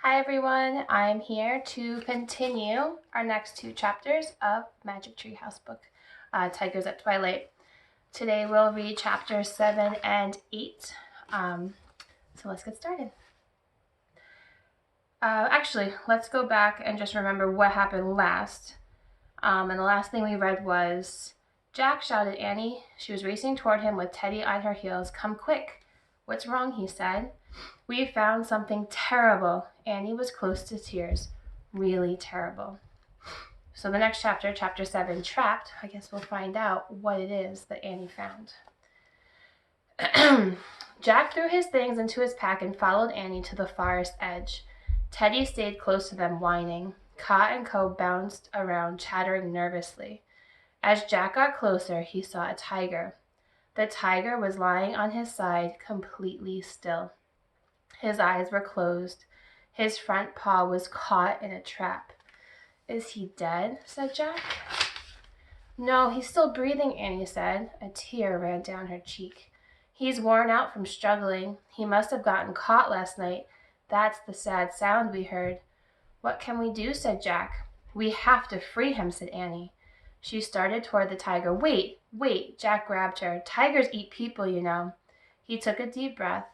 Hi everyone, I'm here to continue our next two chapters of Magic Tree House book, Tigers at Twilight. Today we'll read chapters 7 and 8. So let's get started. Actually, let's go back and just remember what happened last. And the last thing we read was Jack shouted at Annie. She was racing toward him with Teddy on her heels. "Come quick." "What's wrong?" he said. "We found something terrible." Annie was close to tears. Really terrible. So the next chapter, chapter 7, Trapped, I guess we'll find out what it is that Annie found. Jack threw his things into his pack and followed Annie to the forest edge. Teddy stayed close to them, whining. Ka and Co bounced around, chattering nervously. As Jack got closer, he saw a tiger. The tiger was lying on his side, completely still. His eyes were closed. His front paw was caught in a trap. "Is he dead?" said Jack. "No, he's still breathing," Annie said. A tear ran down her cheek. "He's worn out from struggling. He must have gotten caught last night. That's the sad sound we heard." "What can we do?" said Jack. "We have to free him," said Annie. She started toward the tiger. Wait, Jack grabbed her. "Tigers eat people, you know." He took a deep breath.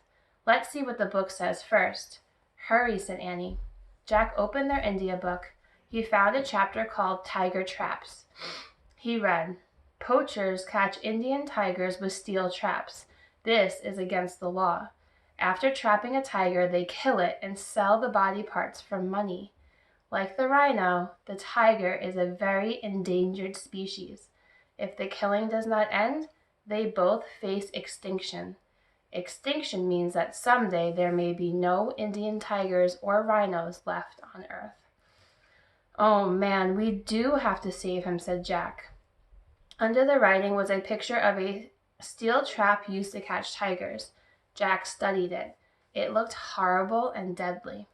"Let's see what the book says first." "Hurry," said Annie. Jack opened their India book. He found a chapter called Tiger Traps. He read, "Poachers catch Indian tigers with steel traps. This is against the law. After trapping a tiger, they kill it and sell the body parts for money. Like the rhino, the tiger is a very endangered species. If the killing does not end, they both face extinction. Extinction means that someday there may be no Indian tigers or rhinos left on Earth." "Oh man, we do have to save him," said Jack. Under the writing was a picture of a steel trap used to catch tigers. Jack studied it. It looked horrible and deadly.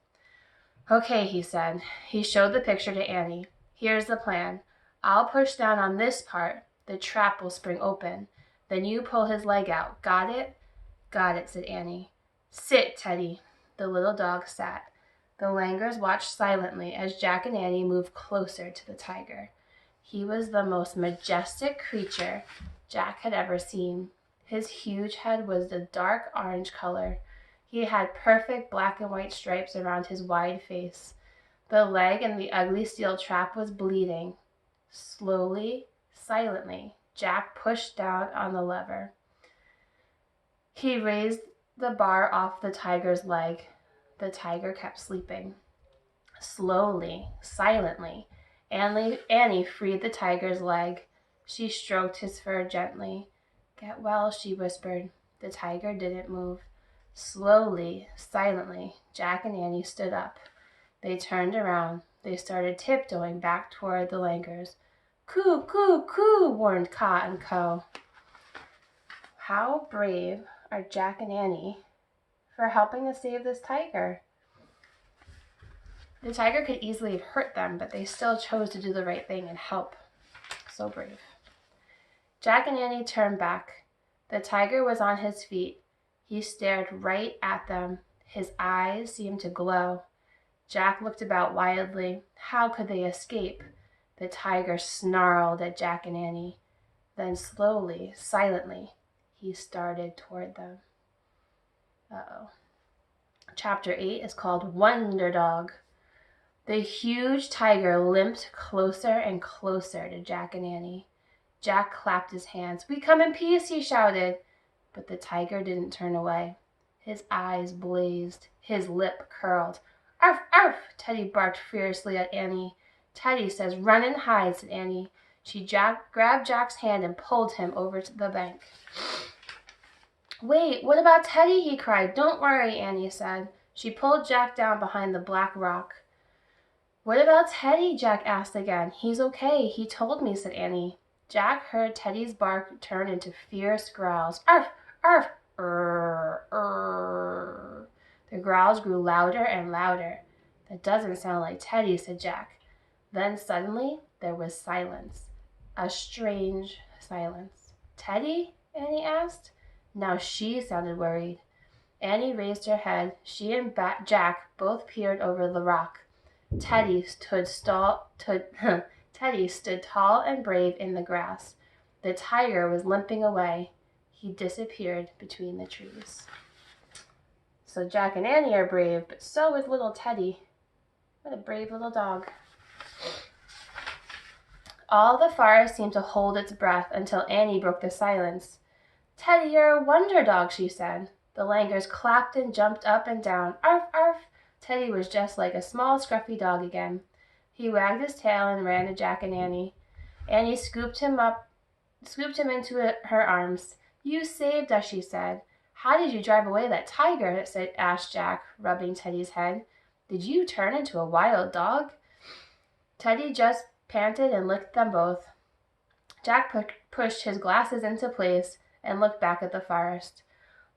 "Okay," he said. He showed the picture to Annie. "Here's the plan. I'll push down on this part. The trap will spring open. Then you pull his leg out. Got it?" "Got it," said Annie. "Sit, Teddy." The little dog sat. The Langers watched silently as Jack and Annie moved closer to the tiger. He was the most majestic creature Jack had ever seen. His huge head was a dark orange color. He had perfect black and white stripes around his wide face. The leg in the ugly steel trap was bleeding. Slowly, silently, Jack pushed down on the lever. He raised the bar off the tiger's leg. The tiger kept sleeping. Slowly, silently, Annie freed the tiger's leg. She stroked his fur gently. "Get well," she whispered. The tiger didn't move. Slowly, silently, Jack and Annie stood up. They turned around. They started tiptoeing back toward the Langers. "Coo, coo, coo," warned Ka and Co. How brave are Jack and Annie for helping to save this tiger. The tiger could easily have hurt them, but they still chose to do the right thing and help. So brave. Jack and Annie turned back. The tiger was on his feet. He stared right at them. His eyes seemed to glow. Jack looked about wildly. How could they escape? The tiger snarled at Jack and Annie. Then slowly, silently, he started toward them. Uh-oh. Chapter 8 is called Wonder Dog. The huge tiger limped closer and closer to Jack and Annie. Jack clapped his hands. "We come in peace," he shouted. But the tiger didn't turn away. His eyes blazed. His lip curled. "Arf, arf!" Teddy barked fiercely at Annie. "Teddy says run and hide," said Annie. She grabbed Jack's hand and pulled him over to the bank. "Wait, what about Teddy?" he cried. "Don't worry," Annie said. She pulled Jack down behind the black rock. "What about Teddy?" Jack asked again. "He's okay. He told me," said Annie. Jack heard Teddy's bark turn into fierce growls. "Arf! Arf! Urr!" The growls grew louder and louder. "That doesn't sound like Teddy," said Jack. Then suddenly there was silence. A strange silence. "Teddy?" Annie asked. Now she sounded worried. Annie raised her head. She and Jack both peered over the rock. Teddy stood Teddy stood tall and brave in the grass. The tiger was limping away. He disappeared between the trees. So Jack and Annie are brave, but so is little Teddy. What a brave little dog. All the forest seemed to hold its breath until Annie broke the silence. Teddy, you're a wonder dog, she said. The langurs clapped and jumped up and down. Arf, arf! Teddy was just like a small, scruffy dog again. He wagged his tail and ran to Jack and Annie. Annie scooped him into her arms. You saved us, she said. How did you drive away that tiger? Asked Jack, rubbing Teddy's head. Did you turn into a wild dog? Teddy just panted and licked them both. Jack pushed his glasses into place and looked back at the forest.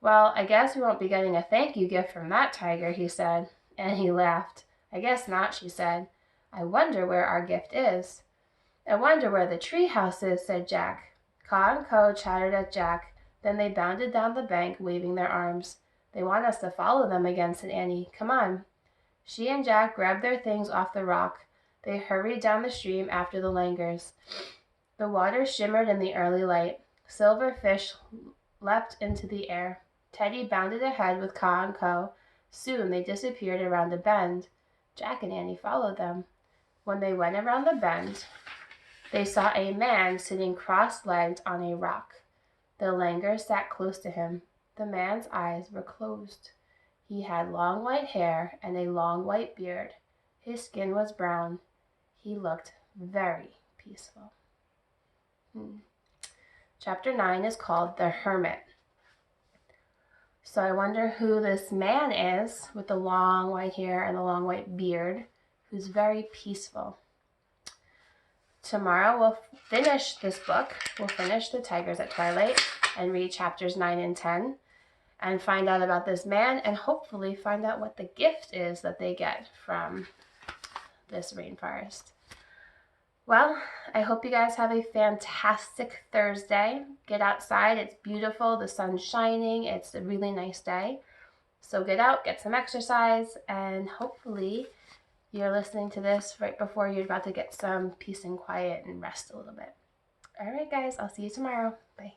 Well, I guess we won't be getting a thank you gift from that tiger, he said, and he laughed. I guess not, she said. I wonder where our gift is. I wonder where the tree house is, said Jack. Caw and Co chattered at Jack. Then they bounded down the bank, waving their arms. They want us to follow them again, said Annie. Come on. She and Jack grabbed their things off the rock. They hurried down the stream after the langurs. The water shimmered in the early light. Silver fish leapt into the air. Teddy bounded ahead with Caw and Co. Soon they disappeared around a bend. Jack and Annie followed them. When they went around the bend, they saw a man sitting cross-legged on a rock. The langur sat close to him. The man's eyes were closed. He had long white hair and a long white beard. His skin was brown. He looked very peaceful. Chapter 9 is called The Hermit. So I wonder who this man is with the long white hair and the long white beard, who's very peaceful. Tomorrow we'll finish this book. We'll finish The Tigers at Twilight and read chapters 9 and 10 and find out about this man and hopefully find out what the gift is that they get from this rainforest. Well, I hope you guys have a fantastic Thursday. Get outside. It's beautiful. The sun's shining. It's a really nice day. So get out, get some exercise, and hopefully you're listening to this right before you're about to get some peace and quiet and rest a little bit. All right, guys. I'll see you tomorrow. Bye.